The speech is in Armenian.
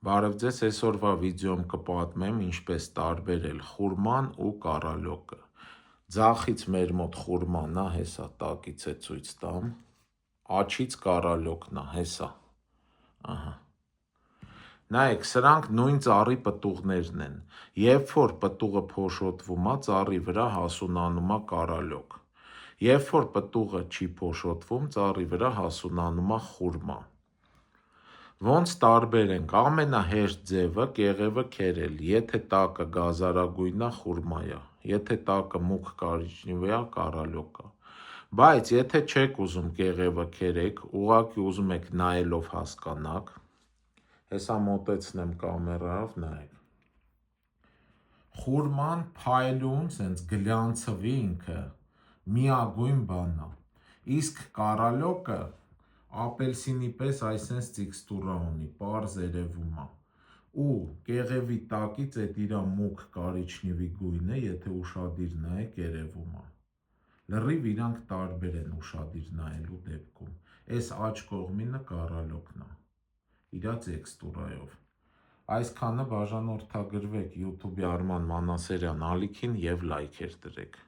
Բարև ձեզ, այսօրվա վիդեոմ կպատմեմ ինչպես տարբերել խուրման ու կարալյոկը։ Ձախից մեր մոտ խուրմանն է, հեսա տակից է ցույց տամ, աջից կարալյոկն է, հեսա։ Ահա։ Նայեք, սրանք նույն ծառի պտուղներն են։ Երբ որ պտուղը փոշոտվում է, ծառի վրա հասունանում է կարալյոկ։ Երբ որ պտուղը չի փոշոտվում, ծառի վրա հասունանում է խուրմա։ Ոնց տարբերենք, ամենահեշտ ձևը կեղևը քերել, եթե տակը գազարագույն է, խուրմա է, եթե տակը մուգ կարիճնիվա է, կարալյոկ է։ Բայց եթե չեք ուզում կեղևը քերեք, ուղղակի ուզում եք նայելով հասկանաք, հեսա մոտեցնեմ կամերայով, նայեք։ Խուրման փայլուն, սենց գլյանցվի ինքը, միագույն բան է, իսկ կարալյոկը ապելսինի պես այսենց տեքստուրա ունի, պարզ երևում է, ու կեղևի տակից այդ իրա մուգ կարիճնիվի գույնը, եթե ուշադիր նայեք, երևում է։ Լրիվ իրանք տարբեր են ուշադիր նայելու դեպքում։ Այս աջ կողմինը կարալյոկն է, իրա տեքստուրայով։ Այսքանը բաժանորդագրվեք YouTube-ի Արման Մանասարյան ալիքին և լայքեր դրեք։